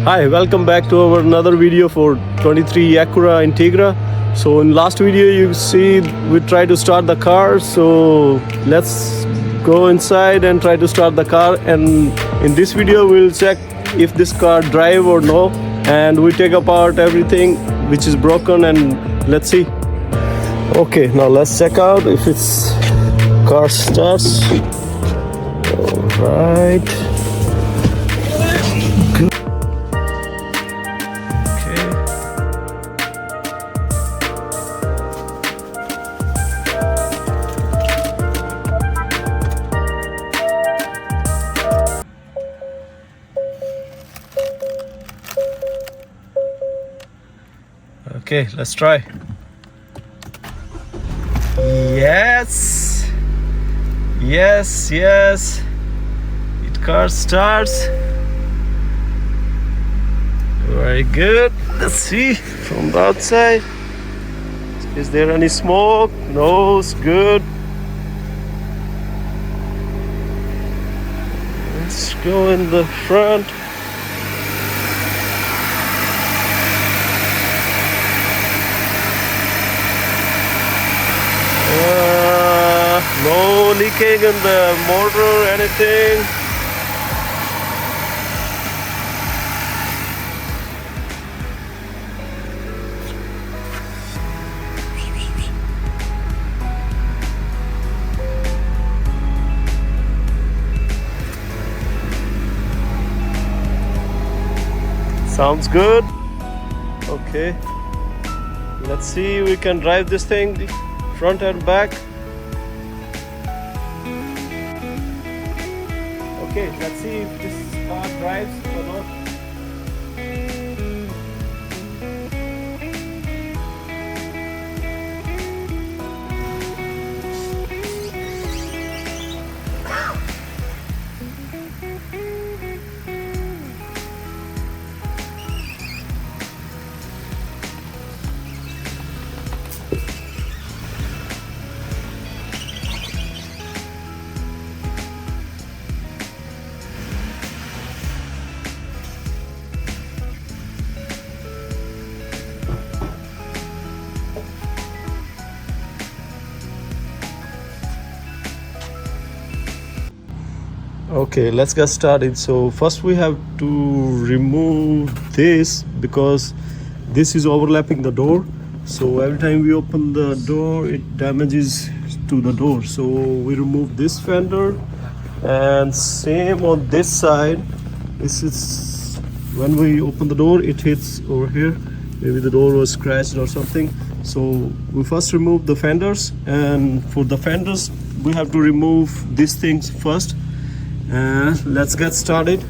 Hi, welcome back to our another video for 23 ACURA INTEGRA. So in last video you see we try to start the car, so let's go inside and try to start the car, and in this video we'll check if this car drive or no, and we take apart everything which is broken and let's see. Okay, now let's check out if it's car starts. All right. Okay, let's try. Yes. It car starts. Very good. Let's see from the outside. Is there any smoke? No, it's good. Let's go in the front. No leaking in the motor or anything. Sounds good. Okay. Let's see we can drive this thing front and back. Okay, let's see if this car drives or not. Okay, let's get started. So first we have to remove this because this is overlapping the door. So every time we open the door it damages to the door. So we remove this fender, and same on this side. This is when we open the door it hits over here. Maybe the door was scratched or something. So we first remove the fenders, and for the fenders we have to remove these things first. Let's get started.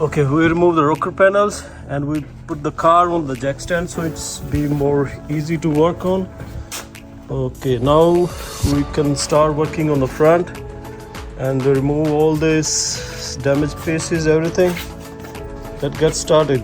Okay, we remove the rocker panels and we put the car on the jack stand so it's be more easy to work on. Okay, now we can start working on the front and remove all this damaged pieces, everything. Let's get started.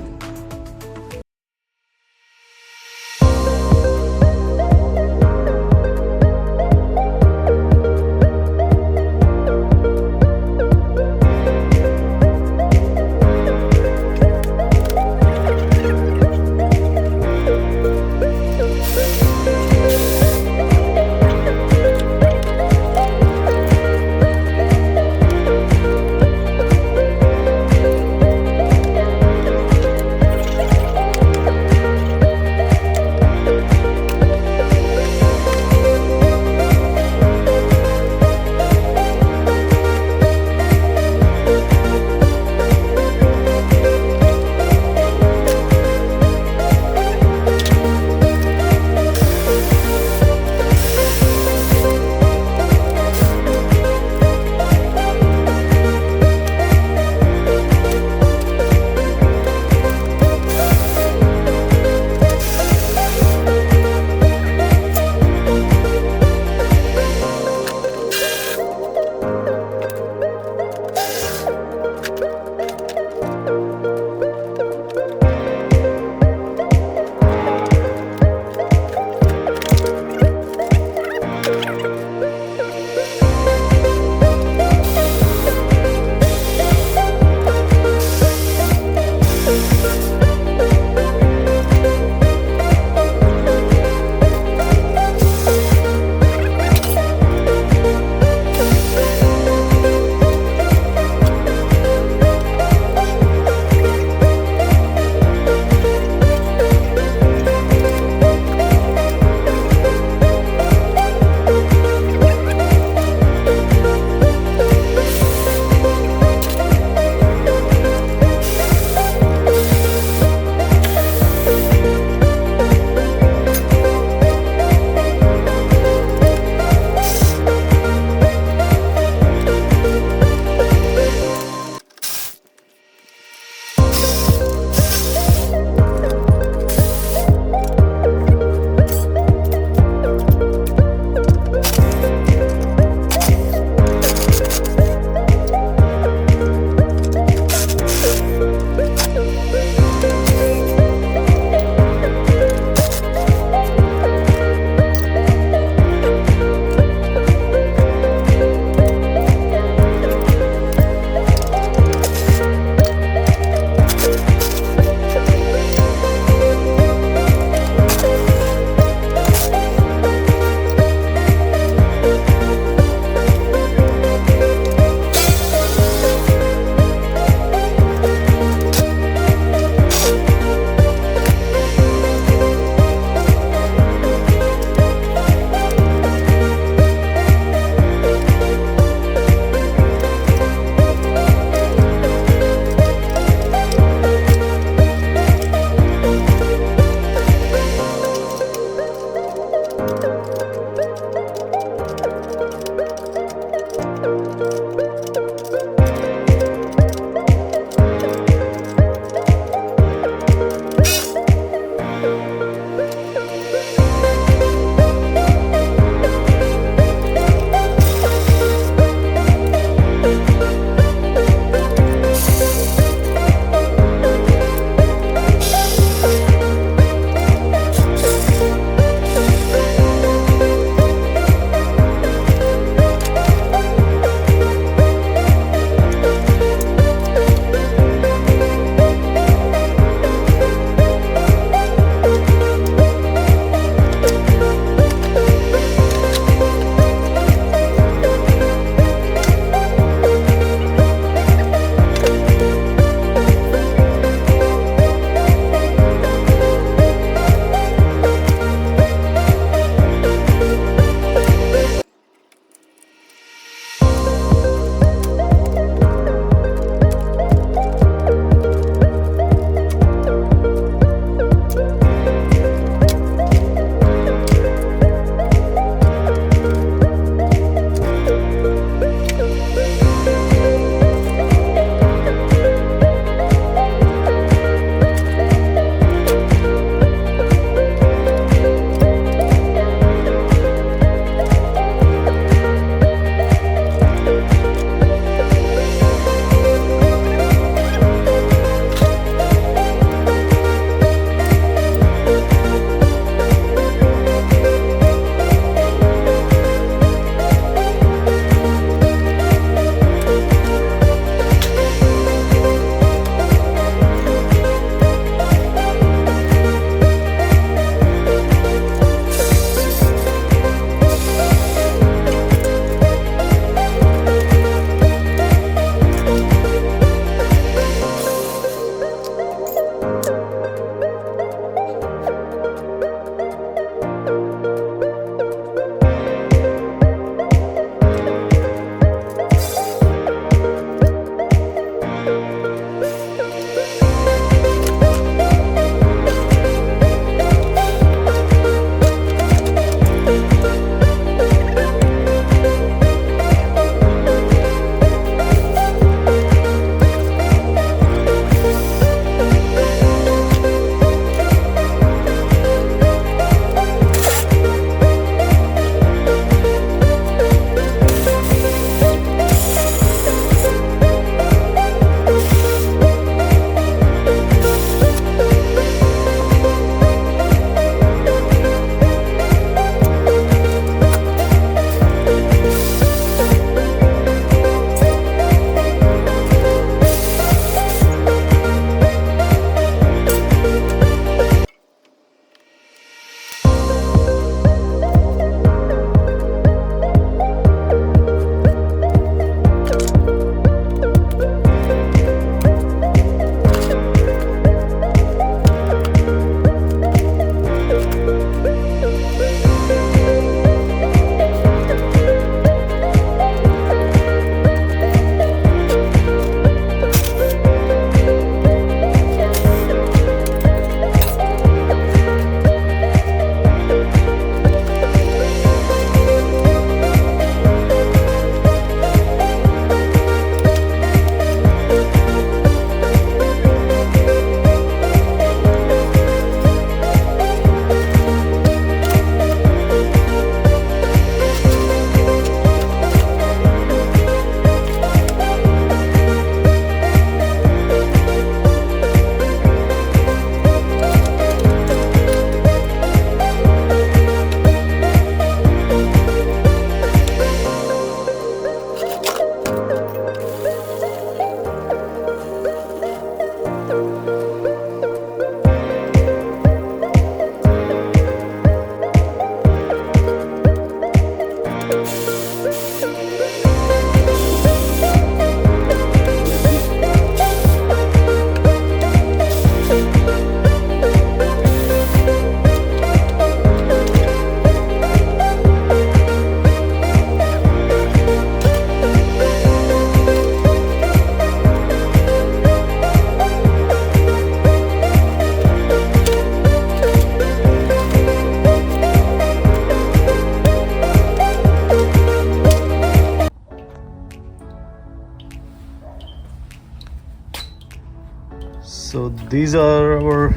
So these are our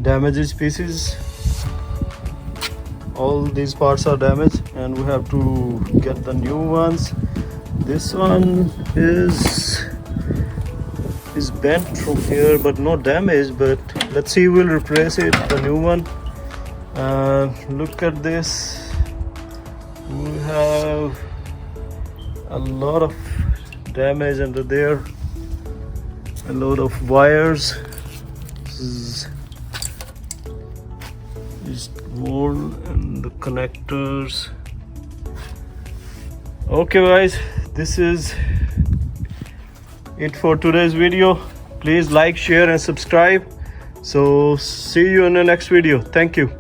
damaged pieces. All these parts are damaged and we have to get the new ones. This one is bent from here but not damaged, but let's see, we'll replace it, the new one. Look at this, we have a lot of damage under there, a lot of wires is worn, and the connectors. Okay guys, this is it for today's video. Please like, share and subscribe. So see you in the next video. Thank you.